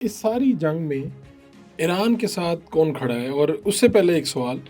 इस सारी जंग में ईरान के साथ कौन खड़ा है? और उससे पहले एक सवाल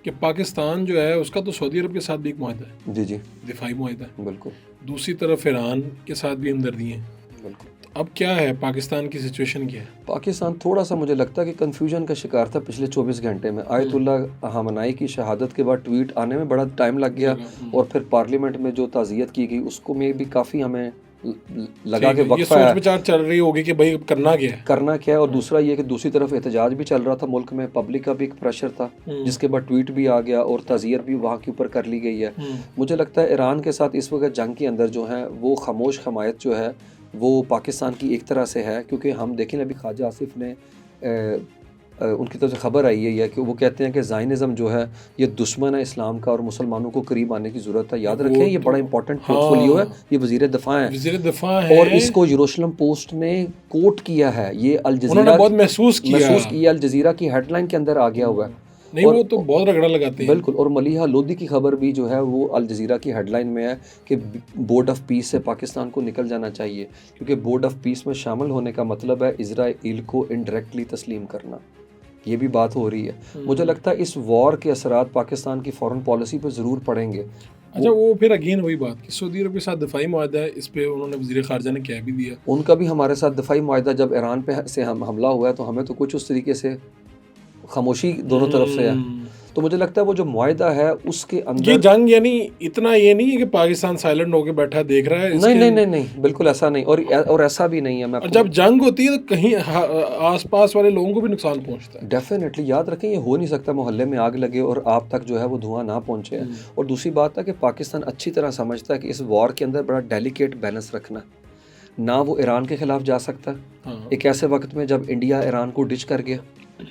कि पाकिस्तान जो है उसका तो सऊदी अरब के साथ भी एक मुआहदा है, जी जी दिफाई मुआहदा है। बिल्कुल दूसरी तरफ ईरान के साथ भी हमदर्दी है। बिल्कुल। तो अब क्या है, पाकिस्तान की सिचुएशन क्या है? पाकिस्तान थोड़ा सा मुझे लगता है कि कन्फ्यूजन का शिकार था पिछले 24 घंटे में। आयतुल्लाह ख़ामेनी की शहादत के बाद ट्वीट आने में बड़ा टाइम लग गया और फिर पार्लियामेंट में जो ताज़ियत की गई उसको में भी काफ़ी हमें लगा ठीक के है, ये वक्फा सोच है विचार चल रही होगी कि भाई अब करना क्या है। करना क्या है। और दूसरा ये कि दूसरी तरफ एहतजाज भी चल रहा था मुल्क में, पब्लिक का भी एक प्रेशर था जिसके बाद ट्वीट भी आ गया और ताज़ियत भी वहाँ के ऊपर कर ली गई है। मुझे लगता है ईरान के साथ इस वक्त जंग के अंदर जो है वो खामोश हमायत जो है वो पाकिस्तान की एक तरह से है, क्योंकि हम देखें अभी ख्वाजा आसिफ ने उनकी तरफ से खबर आई है कि वो कहते हैं कि ज़ायनिज़म जो है ये दुश्मन है इस्लाम का और मुसलमानों को करीब आने की ज़रूरत है। याद रखें ये बड़ा इंपॉर्टेंट पोर्टफोलियो है, ये वज़ीर दिफ़ा है वज़ीर दिफा है और इसको यरूशलेम पोस्ट ने कोट किया है। ये अल उन्होंने जज़ीरा बहुत महसूस किया। अल जज़ीरा की हेडलाइन के अंदर आ गया हुआ है। नहीं, वो तो बहुत रगड़ा लगाते हैं। बिल्कुल। और मलिहा लोधी की खबर भी जो है वो अल जज़ीरा की हेडलाइन में है कि बोर्ड ऑफ पीस से पाकिस्तान को निकल जाना चाहिए, क्योंकि बोर्ड ऑफ पीस में शामिल होने का मतलब है इजराइल को इनडायरेक्टली तस्लीम करना। ये भी बात हो रही है। मुझे लगता है इस वॉर के असरात पाकिस्तान की फॉरेन पॉलिसी पर ज़रूर पड़ेंगे। अच्छा, वो फिर अगेन वही बात कि सऊदी अरब के साथ दिफाई मुआहदा है, इस पे उन्होंने वज़ीर ख़ारजा ने कह भी दिया। उनका भी हमारे साथ दिफाई मुआहदा जब ईरान पे से हम हमला हुआ है तो हमें तो कुछ उस तरीके से खामोशी दोनों तरफ से है। तो मुझे लगता है वो जो मुआहदा है उसके ये अंदर जंग यानी इतना ये नहीं है कि पाकिस्तान साइलेंट होकर बैठा देख रहा है नहीं इसके। नहीं नहीं नहीं बिल्कुल ऐसा नहीं। और ऐसा भी नहीं है। मैं और जब जंग होती है तो कहीं आसपास वाले लोगों को भी नुकसान पहुंचता है। डेफिनेटली याद रखें ये हो नहीं सकता मोहल्ले में आग लगे और आप तक जो है वो धुआं ना पहुंचे। और दूसरी बात है कि पाकिस्तान अच्छी तरह समझता है कि इस वॉर के अंदर बड़ा डेलिकेट बैलेंस रखना, ना वो ईरान के खिलाफ जा सकता एक ऐसे वक्त में जब इंडिया ईरान को डिच कर गया।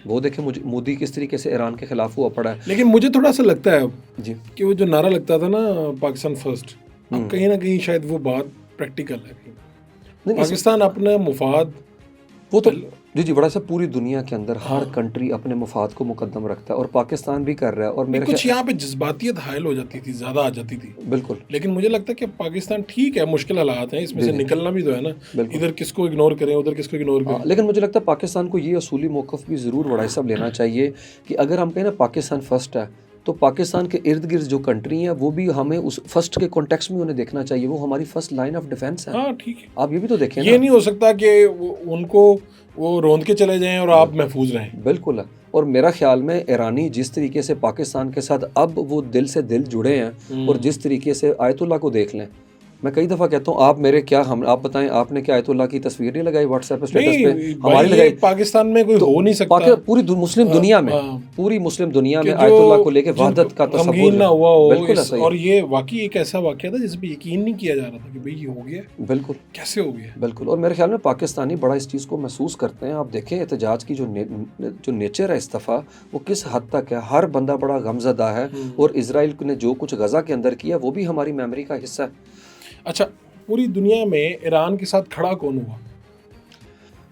वो देखें मोदी किस तरीके से ईरान के खिलाफ हुआ पड़ा है। लेकिन मुझे थोड़ा सा लगता है जी कि वो जो नारा लगता था ना, पाकिस्तान फर्स्ट, अब कहीं ना कहीं शायद वो बात प्रैक्टिकल है। नहीं पाकिस्तान अपना मुफाद वो तो जी बड़ा सा पूरी दुनिया के अंदर हर कंट्री अपने मुफाद को मुकद्दम रखता है और पाकिस्तान भी कर रहा है। और मेरे कुछ यहाँ पे जज्बातियत हायल हो जाती थी, ज़्यादा आ जाती थी। बिल्कुल। लेकिन मुझे लगता है कि पाकिस्तान ठीक है, मुश्किल हालात हैं, इसमें से निकलना भी तो है ना। इधर किसको इग्नोर करें, उधर किसको इग्नोर करें। लेकिन मुझे लगता है पाकिस्तान को ये असूली मौक़िफ़ भी ज़रूर बड़ा हिस्सा लेना चाहिए कि अगर हम कहें ना पाकिस्तान फर्स्ट है तो पाकिस्तान के इर्द गिर्द जो कंट्री हैं वो भी हमें उस फर्स्ट के कॉन्टेक्स्ट में उन्हें देखना चाहिए। वो हमारी फर्स्ट लाइन ऑफ डिफेंस है। हाँ ठीक है, आप ये भी तो देखें ये नहीं हो सकता कि उनको वो रोंद के चले जाएं और आप महफूज रहें। बिल्कुल है। और मेरा ख्याल में ईरानी जिस तरीके से पाकिस्तान के साथ अब वो दिल से दिल जुड़े हैं और जिस तरीके से आयतुल्लाह को देख लें, मैं कई दफ़ा कहता हूँ आप मेरे क्या हम आप बताएं आपने क्या आयतुल्लाह की तस्वीर नहीं लगाई व्हाट्सएप पे स्टेटस पे? हमारी लगाई। पाकिस्तान में कोई हो नहीं सकता, पूरी मुस्लिम दुनिया में पूरी मुस्लिम दुनिया में जो आयतुल्लाह को लेके वहदत का गमगीन ना हुआ हो। बिल्कुल ऐसा ही। और ये वाकई एक ऐसा वाकया था जिस पे यकीन नहीं किया जा रहा था कि भाई ये हो गया। बिल्कुल कैसे हो गया। बिल्कुल। और मेरे ख्याल में पाकिस्तानी बड़ा इस चीज़ को महसूस करते हैं। आप देखें एहतजाज की जो नेचर है इस दफ़ा वो किस हद तक है। हर बंदा बड़ा गमज़दा है और इसराइल ने जो कुछ गज़ा के अंदर किया वो भी हमारी मेमोरी का हिस्सा है। अच्छा, पूरी दुनिया में ईरान के साथ खड़ा कौन हुआ?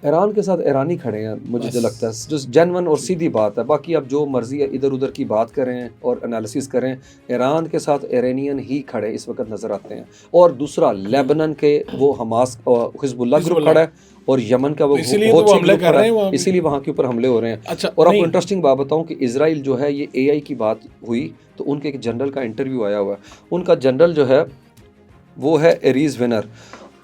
ईरान के साथ ईरानी खड़े हैं मुझे जो लगता है, जो जेन्युइन और सीधी बात है। बाकी अब जो मर्जी है इधर उधर की बात करें और एनालिसिस करें, ईरान के साथ ईरानियन ही खड़े इस वक्त नज़र आते हैं। और दूसरा लेबनान के वो हमास और हिजबुल्लाह ग्रुप खड़ा है और यमन का वो हमले कर रहे हैं, इसीलिए वहाँ के ऊपर हमले हो रहे हैं। अच्छा, और आपको इंटरेस्टिंग बात बताऊँ कि इसराइल जो है ये AI की बात हुई तो उनके एक जनरल का इंटरव्यू आया हुआ है। उनका जनरल जो है वो है एरीज विनर।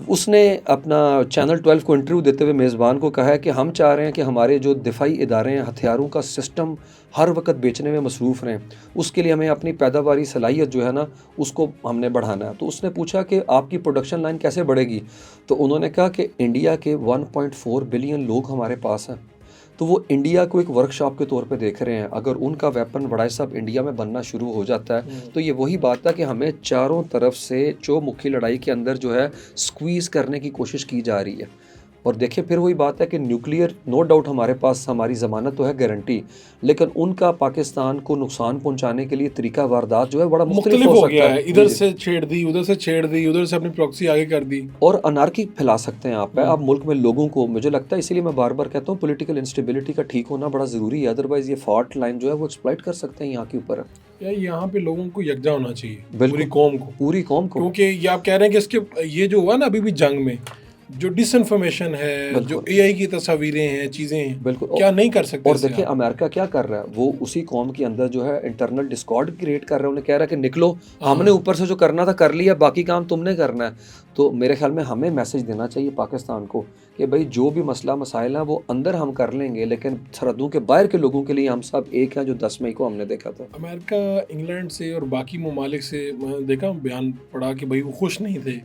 उसने अपना चैनल 12 को इंटरव्यू देते हुए मेज़बान को कहा है कि हम चाह रहे हैं कि हमारे जो दिफाई इदारे हैं हथियारों का सिस्टम हर वक्त बेचने में मसरूफ़ रहें, उसके लिए हमें अपनी पैदावारी सलाहियत जो है ना उसको हमने बढ़ाना है। तो उसने पूछा कि आपकी प्रोडक्शन लाइन कैसे बढ़ेगी? तो उन्होंने कहा कि इंडिया के 1.4 बिलियन लोग हमारे पास हैं, तो वो इंडिया को एक वर्कशॉप के तौर पे देख रहे हैं। अगर उनका वेपन बड़ा सब इंडिया में बनना शुरू हो जाता है तो ये वही बात है कि हमें चारों तरफ से चौमुखी लड़ाई के अंदर जो है स्क्वीज़ करने की कोशिश की जा रही है। और देखिए फिर वही बात है कि न्यूक्लियर नो डाउट हमारे पास हमारी ज़मानत तो है गारंटी, लेकिन उनका पाकिस्तान को नुकसान पहुंचाने के लिए तरीका वारदात जो है बड़ा मुख्तलिफ हो गया है। इधर से छेड़ दी, उधर से छेड़ दी, उधर से अपनी प्रॉक्सी आगे कर दी और अनार्की फैला सकते हैं आप मुल्क में लोगों को। मुझे लगता है इसीलिए मैं बार बार कहता हूँ पॉलिटिकल इंस्टेबिलिटी का ठीक होना बड़ा ज़रूरी है, अदरवाइज़ ये फॉल्ट लाइन जो है वो एक्सप्लॉइट कर सकते हैं यहाँ के ऊपर। यहाँ पे लोगों को यकजा होना चाहिए, पूरी कौम को, क्योंकि ये आप कह रहे हैं कि इसके ये जो हुआ ना अभी भी जंग में, जो डिसइंफॉर्मेशन है, जो बिल्कुल। एआई की तस्वीरें हैं, चीजें हैं, बिल्कुल। क्या नहीं कर सकते और इससे देखिए आप? अमेरिका क्या कर रहा है, वो उसी कौम के अंदर जो है इंटरनल डिस्कॉर्ड क्रिएट कर रहा है। उन्हें कह रहा है कि निकलो, हमने ऊपर से जो करना था कर लिया, बाकी काम तुमने करना है। तो मेरे ख्याल में हमें मैसेज देना चाहिए पाकिस्तान को कि भाई जो भी मसला मसाइल है वो अंदर हम कर लेंगे, लेकिन सरहदों के बाहर के लोगों के लिए हम सब एक हैं, जो 10 मई को हमने देखा था। अमेरिका इंग्लैंड से और बाकी ममालिक से मैंने देखा बयान पढ़ा कि भाई वो खुश नहीं थे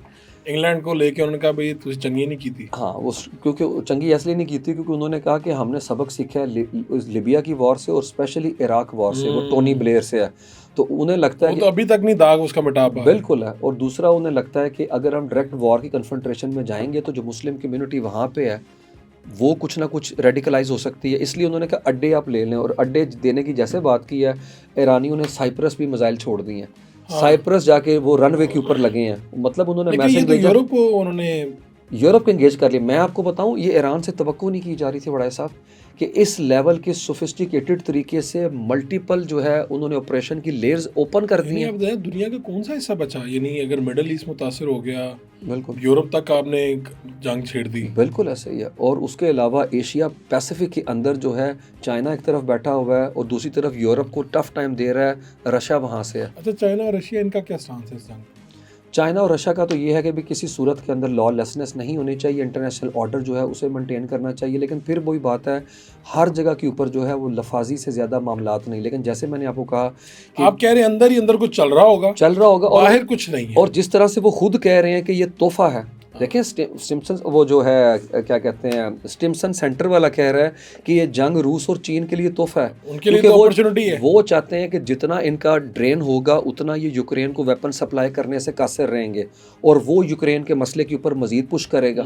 इंग्लैंड को लेके। उन्होंने कहा भाई तुझे चंगी नहीं की थी। हाँ, वो क्योंकि वो चंगी इसलिए नहीं की थी क्योंकि उन्होंने कहा कि हमने सबक सीखा है उस लिबिया की वॉर से और स्पेशली इराक वॉर से, वो टोनी ब्लेयर से है। तो उन्हें लगता है वो तो अभी तक नहीं दाग उसका मिटा पा रहे। बिल्कुल है। और दूसरा उन्हें लगता है कि अगर हम डायरेक्ट वॉर की कन्फ्रंटेशन में जाएंगे तो जो मुस्लिम कम्युनिटी वहाँ पे है वो कुछ ना कुछ रेडिकलाइज हो सकती है। इसलिए उन्होंने कहा अड्डे आप ले लें, और अड्डे देने की जैसे बात की है, ईरानियों ने साइप्रस भी मिसाइल छोड़ दी हैं। साइप्रस जाके वो रनवे के ऊपर लगे हैं, मतलब उन्होंने लेकिन ये मैसेज तो भेजा। यूरोप को उन्होंने यूरोप को एंगेज कर लिया। मैं आपको बताऊं, ये ईरान से तवक्को नहीं की जा रही थी बड़ा साहब कि इस लेवल के सोफिस्टिकेटेड तरीके से मल्टीपल जो है उन्होंने ऑपरेशन की लेयर्स ओपन कर दी यानी हैं। आप बताएं दुनिया का कौन सा हिस्सा बचा, यानी अगर मिडल ईस्ट मुतासर हो गया, बिल्कुल यूरोप तक आपने जंग छेड़ दी। बिल्कुल ऐसे ही है। और उसके अलावा एशिया पैसिफिक के अंदर जो है चाइना एक तरफ बैठा हुआ है और दूसरी तरफ यूरोप को टफ टाइम दे रहा है, रशिया वहाँ से है। अच्छा, चाइना और रशिया इनका क्या स्टांस है इस जंग? चाइना और रशिया का तो ये है कि भी किसी सूरत के अंदर लॉलेसनेस नहीं होनी चाहिए, इंटरनेशनल ऑर्डर जो है उसे मेंटेन करना चाहिए। लेकिन फिर वही बात है, हर जगह के ऊपर जो है वो लफाजी से ज़्यादा मामलात नहीं। लेकिन जैसे मैंने आपको कहा कि आप कह रहे हैं अंदर ही अंदर कुछ चल रहा होगा, चल रहा होगा और बाहर कुछ नहीं है। और जिस तरह से वो खुद कह रहे हैं कि ये तोहफा है। देखें स्टिम्सन वो जो है क्या कहते हैं, स्टिम्सन सेंटर वाला कह रहा है कि ये जंग रूस और चीन के लिए तोहफा है, उनके लिए क्योंकि तो अपॉर्चुनिटी है। वो चाहते हैं कि जितना इनका ड्रेन होगा उतना ये यूक्रेन को वेपन सप्लाई करने से कासिर रहेंगे और वो यूक्रेन के मसले के ऊपर मजीद पुश करेगा।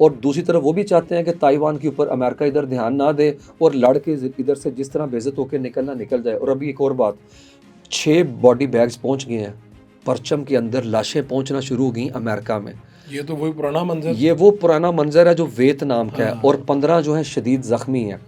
और दूसरी तरफ वो भी चाहते हैं कि ताइवान के ऊपर अमेरिका इधर ध्यान ना दे और लड़ के इधर से जिस तरह बेइज्जत होकर निकलना निकल जाए। और अभी एक और बात, 6 बॉडी बैग्स पहुंच गए हैं, परचम के अंदर लाशें पहुंचना शुरू हो गई अमेरिका में। ये तो वही पुराना मंजर, ये वो पुराना मंजर है जो वियतनाम का है। और 15 जो है शदीद ज़ख्मी हैं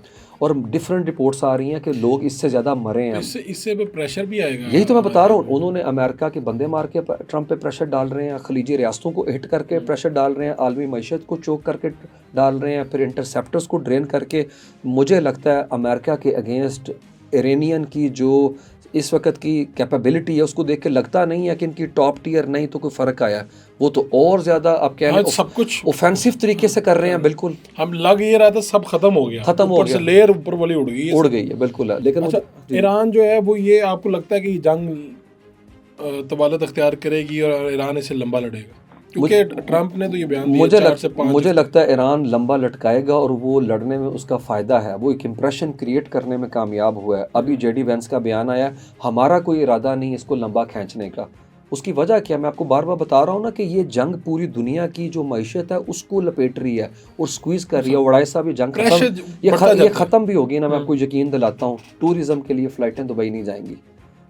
और डिफरेंट रिपोर्ट्स आ रही हैं कि लोग इससे ज़्यादा मरे हैं। इससे पे प्रेशर भी आएगा। यही तो मैं बता रहा हूँ, उन्होंने अमेरिका के बंदे मार के ट्रंप पे प्रेशर डाल रहे हैं, खलीजी रियासतों को हिट करके प्रेशर डाल रहे हैं, आलमी मईशत को चोक करके डाल रहे हैं, फिर इंटरसेप्टर्स को ड्रेन करके। मुझे लगता है अमेरिका के अगेंस्ट इरानियन की जो इस वक्त की कैपेबिलिटी है उसको देख के लगता नहीं है कि इनकी टॉप टियर नहीं तो कोई फ़र्क आया। वो तो और ज़्यादा आप कह रहे हैं सब कुछ ऑफेंसिव तरीके से कर रहे हैं। बिल्कुल हम लग ये रहा था सब खत्म हो गया, खत्म हो ऊपर से गया, लेयर ऊपर वाली उड़ गई है बिल्कुल है। लेकिन अच्छा, ईरान जो है वो ये आपको लगता है कि जंग तवालत अख्तियार करेगी और ईरान इसे लंबा लड़ेगा? क्योंकि ट्रंप ने तो ये बयान दिया मुझे लगता है ईरान लंबा लटकाएगा और वो लड़ने में उसका फ़ायदा है, वो एक इम्प्रेशन क्रिएट करने में कामयाब हुआ है। अभी जेडी वेंस का बयान आया, हमारा कोई इरादा नहीं इसको लंबा खींचने का। उसकी वजह क्या, मैं आपको बार बार बता रहा हूँ ना कि ये जंग पूरी दुनिया की जो मईशत है उसको लपेट रही है और स्क्वीज कर रही है। उड़ाई साहब, ये जंग खत्म, ये ख़त्म भी होगी ना, मैं आपको यकीन दिलाता हूँ। टूरिज़्म के लिए फ़्लाइटें दुबई नहीं जाएंगी।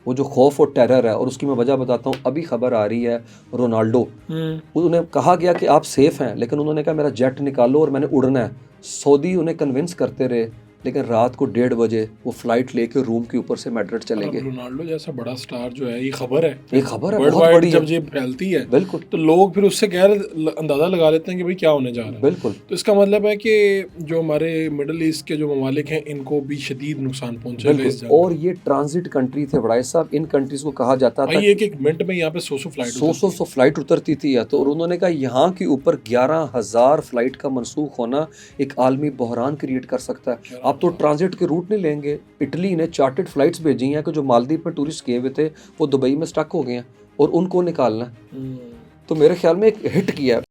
वो जो खौफ और टेरर है, और उसकी मैं वजह बताता हूँ। अभी खबर आ रही है रोनाल्डो, उन्हें कहा गया कि आप सेफ़ हैं, लेकिन उन्होंने कहा मेरा जेट निकालो और मैंने उड़ना है। सऊदी उन्हें कन्विंस करते रहे, लेकिन रात को 1:30 बजे वो फ्लाइट लेके रूम के ऊपर से मैड्रिड चले गए। रोनाल्डो जैसा बड़ा स्टार जो है, ये खबर है बहुत बड़ी जब ये फैलती है बिल्कुल, तो लोग फिर उससे अंदाजा लगा लेते हैं कि भाई क्या होने जा रहा है। बिल्कुल, तो इसका मतलब है कि जो हमारे मिडिल ईस्ट के जो ममालिक हैं इनको भी शदीद नुकसान पहुंचेगा इस जंग। और ये ट्रांजिट कंट्री थे बड़ाई साहब, इन कंट्रीज को कहा जाता था एक मिनट में यहाँ पे 100 फ्लाइट उतरती थी। तो उन्होंने कहा यहाँ के ऊपर 11,000 फ्लाइट का मनसूख होना एक आलमी बहरान क्रिएट कर सकता है। आप तो ट्रांजिट के रूट नहीं लेंगे। इटली ने चार्टर्ड फ्लाइट्स भेजी हैं कि जो मालदीव में टूरिस्ट गए हुए थे वो दुबई में स्टक हो गए हैं और उनको निकालना है। तो मेरे ख्याल में एक हिट किया